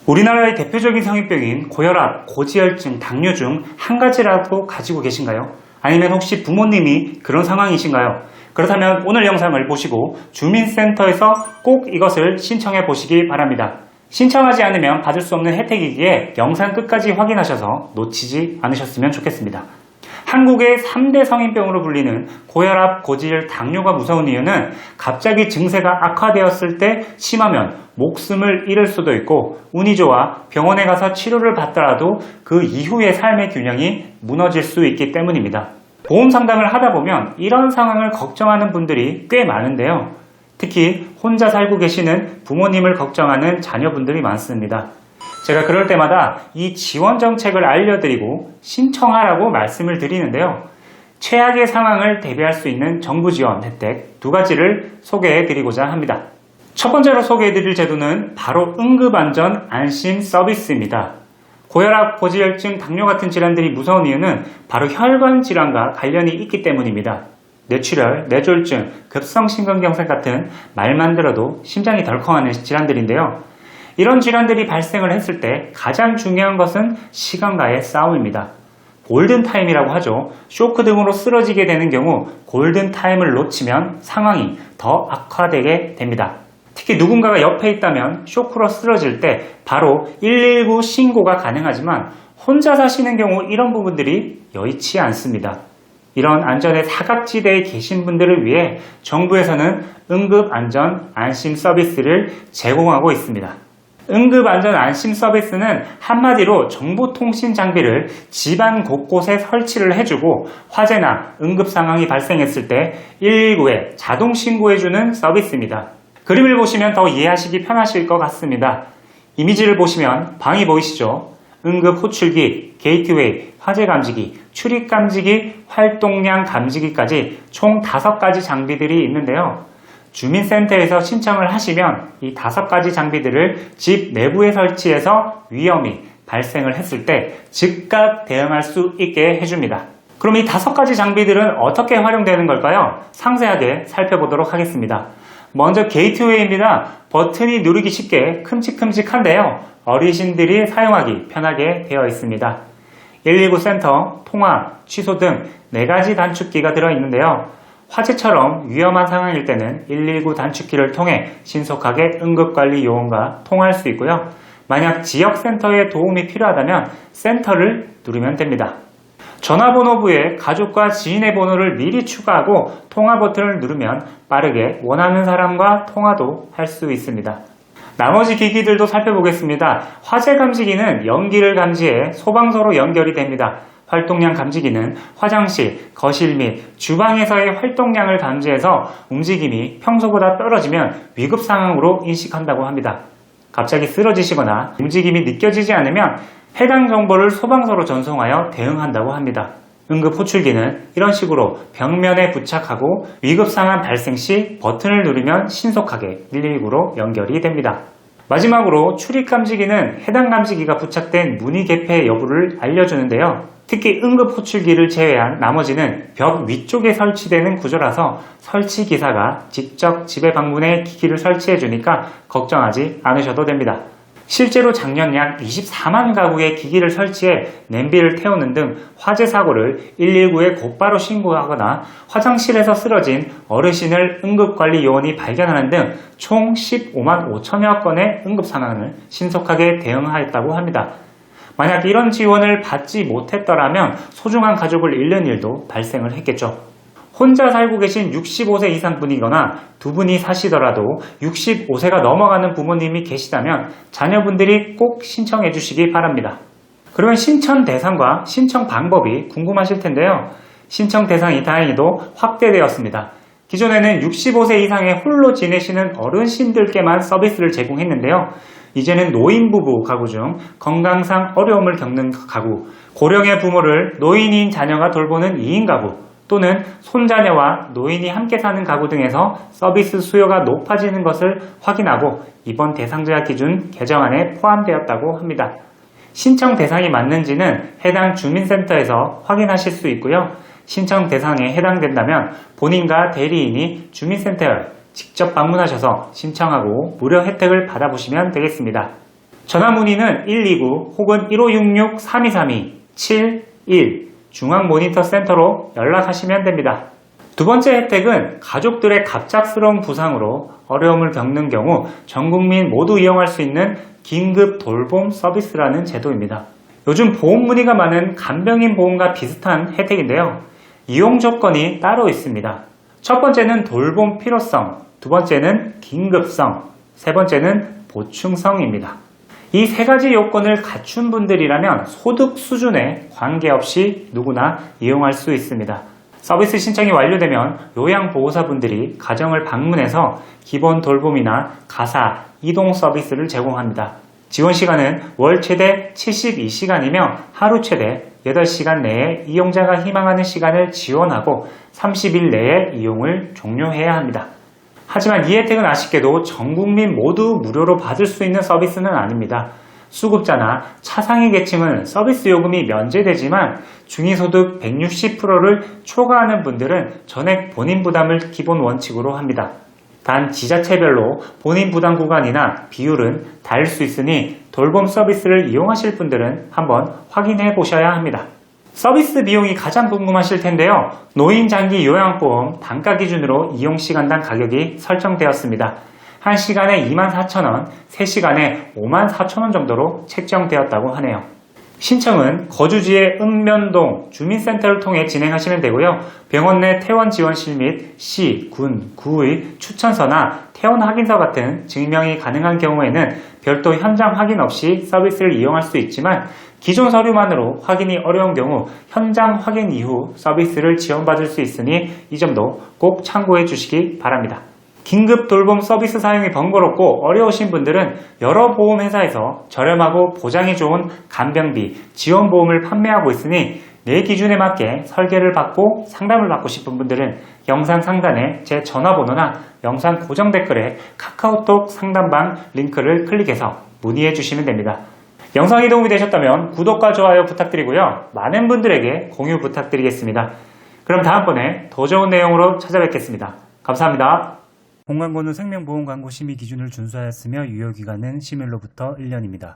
우리나라의 대표적인 성인병인 고혈압, 고지혈증, 당뇨 중 한 가지라도 가지고 계신가요? 아니면 혹시 부모님이 그런 상황이신가요? 그렇다면 오늘 영상을 보시고 주민센터에서 꼭 이것을 신청해 보시기 바랍니다. 신청하지 않으면 받을 수 없는 혜택이기에 영상 끝까지 확인하셔서 놓치지 않으셨으면 좋겠습니다. 한국의 3대 성인병으로 불리는 고혈압, 고지혈, 당뇨가 무서운 이유는 갑자기 증세가 악화되었을 때 심하면 목숨을 잃을 수도 있고, 운이 좋아 병원에 가서 치료를 받더라도 그 이후의 삶의 균형이 무너질 수 있기 때문입니다. 보험 상담을 하다 보면 이런 상황을 걱정하는 분들이 꽤 많은데요. 특히 혼자 살고 계시는 부모님을 걱정하는 자녀분들이 많습니다. 제가 그럴 때마다 이 지원 정책을 알려드리고 신청하라고 말씀을 드리는데요. 최악의 상황을 대비할 수 있는 정부 지원 혜택 두 가지를 소개해 드리고자 합니다. 첫 번째로 소개해 드릴 제도는 바로 응급안전 안심 서비스입니다. 고혈압, 고지혈증, 당뇨 같은 질환들이 무서운 이유는 바로 혈관 질환과 관련이 있기 때문입니다. 뇌출혈, 뇌졸중, 급성심근경색 같은 말만 들어도 심장이 덜컹하는 질환들인데요. 이런 질환들이 발생을 했을 때 가장 중요한 것은 시간과의 싸움입니다. 골든타임이라고 하죠. 쇼크 등으로 쓰러지게 되는 경우 골든타임을 놓치면 상황이 더 악화되게 됩니다. 특히 누군가가 옆에 있다면 쇼크로 쓰러질 때 바로 119 신고가 가능하지만 혼자 사시는 경우 이런 부분들이 여의치 않습니다. 이런 안전의 사각지대에 계신 분들을 위해 정부에서는 응급안전 안심 서비스를 제공하고 있습니다. 응급안전 안심 서비스는 한마디로 정보통신 장비를 집안 곳곳에 설치를 해주고 화재나 응급 상황이 발생했을 때 119에 자동 신고해주는 서비스입니다. 그림을 보시면 더 이해하시기 편하실 것 같습니다. 이미지를 보시면 방이 보이시죠? 응급 호출기, 게이트웨이, 화재 감지기, 출입 감지기, 활동량 감지기까지 총 5가지 장비들이 있는데요. 주민센터에서 신청을 하시면 이 5가지 장비들을 집 내부에 설치해서 위험이 발생을 했을 때 즉각 대응할 수 있게 해줍니다. 그럼 이 5가지 장비들은 어떻게 활용되는 걸까요? 상세하게 살펴보도록 하겠습니다. 먼저 게이트웨이입니다. 버튼이 누르기 쉽게 큼직큼직한데요. 어르신들이 사용하기 편하게 되어 있습니다. 119 센터, 통화, 취소 등 4가지 단축키가 들어있는데요. 화재처럼 위험한 상황일 때는 119 단축키를 통해 신속하게 응급관리 요원과 통화할 수 있고요. 만약 지역센터에 도움이 필요하다면 센터를 누르면 됩니다. 전화번호부에 가족과 지인의 번호를 미리 추가하고 통화 버튼을 누르면 빠르게 원하는 사람과 통화도 할 수 있습니다. 나머지 기기들도 살펴보겠습니다. 화재 감지기는 연기를 감지해 소방서로 연결이 됩니다. 활동량 감지기는 화장실, 거실 및 주방에서의 활동량을 감지해서 움직임이 평소보다 떨어지면 위급 상황으로 인식한다고 합니다. 갑자기 쓰러지시거나 움직임이 느껴지지 않으면 해당 정보를 소방서로 전송하여 대응한다고 합니다. 응급 호출기는 이런 식으로 벽면에 부착하고 위급 상황 발생 시 버튼을 누르면 신속하게 119로 연결이 됩니다. 마지막으로 출입 감지기는 해당 감지기가 부착된 문의 개폐 여부를 알려주는데요. 특히 응급 호출기를 제외한 나머지는 벽 위쪽에 설치되는 구조라서 설치 기사가 직접 집에 방문해 기기를 설치해 주니까 걱정하지 않으셔도 됩니다. 실제로 작년 약 24만 가구의 기기를 설치해 냄비를 태우는 등 화재 사고를 119에 곧바로 신고하거나 화장실에서 쓰러진 어르신을 응급관리 요원이 발견하는 등 총 15만 5천여 건의 응급 상황을 신속하게 대응하였다고 합니다. 만약 이런 지원을 받지 못했더라면 소중한 가족을 잃는 일도 발생을 했겠죠. 혼자 살고 계신 65세 이상 분이거나 두 분이 사시더라도 65세가 넘어가는 부모님이 계시다면 자녀분들이 꼭 신청해 주시기 바랍니다. 그러면 신청 대상과 신청 방법이 궁금하실 텐데요. 신청 대상이 다행히도 확대되었습니다. 기존에는 65세 이상의 홀로 지내시는 어르신들께만 서비스를 제공했는데요. 이제는 노인부부 가구 중 건강상 어려움을 겪는 가구, 고령의 부모를 노인인 자녀가 돌보는 2인 가구, 또는 손자녀와 노인이 함께 사는 가구 등에서 서비스 수요가 높아지는 것을 확인하고 이번 대상자 기준 개정안에 포함되었다고 합니다. 신청 대상이 맞는지는 해당 주민센터에서 확인하실 수 있고요. 신청 대상에 해당된다면 본인과 대리인이 주민센터에 직접 방문하셔서 신청하고 무료 혜택을 받아보시면 되겠습니다. 전화 문의는 129 혹은 1566-3232-71 중앙모니터센터로 연락하시면 됩니다. 두 번째 혜택은 가족들의 갑작스러운 부상으로 어려움을 겪는 경우 전 국민 모두 이용할 수 있는 긴급 돌봄 서비스라는 제도입니다. 요즘 보험 문의가 많은 간병인 보험과 비슷한 혜택인데요. 이용 조건이 따로 있습니다. 첫 번째는 돌봄 필요성, 두 번째는 긴급성, 세 번째는 보충성입니다. 이 세 가지 요건을 갖춘 분들이라면 소득 수준에 관계없이 누구나 이용할 수 있습니다. 서비스 신청이 완료되면 요양보호사분들이 가정을 방문해서 기본 돌봄이나 가사, 이동 서비스를 제공합니다. 지원 시간은 월 최대 72시간이며 하루 최대 8시간 내에 이용자가 희망하는 시간을 지원하고 30일 내에 이용을 종료해야 합니다. 하지만 이 혜택은 아쉽게도 전 국민 모두 무료로 받을 수 있는 서비스는 아닙니다. 수급자나 차상위 계층은 서비스 요금이 면제되지만 중위소득 160%를 초과하는 분들은 전액 본인 부담을 기본 원칙으로 합니다. 단 지자체별로 본인 부담 구간이나 비율은 다를 수 있으니 돌봄 서비스를 이용하실 분들은 한번 확인해 보셔야 합니다. 서비스 비용이 가장 궁금하실 텐데요. 노인장기 요양보험 단가 기준으로 이용시간당 가격이 설정되었습니다. 1시간에 24,000원, 3시간에 54,000원 정도로 책정되었다고 하네요. 신청은 거주지의 읍면동 주민센터를 통해 진행하시면 되고요. 병원 내 퇴원 지원실 및 시, 군, 구의 추천서나 퇴원 확인서 같은 증명이 가능한 경우에는 별도 현장 확인 없이 서비스를 이용할 수 있지만 기존 서류만으로 확인이 어려운 경우 현장 확인 이후 서비스를 지원받을 수 있으니 이 점도 꼭 참고해 주시기 바랍니다. 긴급 돌봄 서비스 사용이 번거롭고 어려우신 분들은 여러 보험회사에서 저렴하고 보장이 좋은 간병비, 지원보험을 판매하고 있으니 내 기준에 맞게 설계를 받고 상담을 받고 싶은 분들은 영상 상단에 제 전화번호나 영상 고정 댓글에 카카오톡 상담방 링크를 클릭해서 문의해 주시면 됩니다. 영상이 도움이 되셨다면 구독과 좋아요 부탁드리고요. 많은 분들에게 공유 부탁드리겠습니다. 그럼 다음번에 더 좋은 내용으로 찾아뵙겠습니다. 감사합니다. 본광고는 생명보험 광고 심의 기준을 준수하였으며 유효기간은 심의로부터 1년입니다.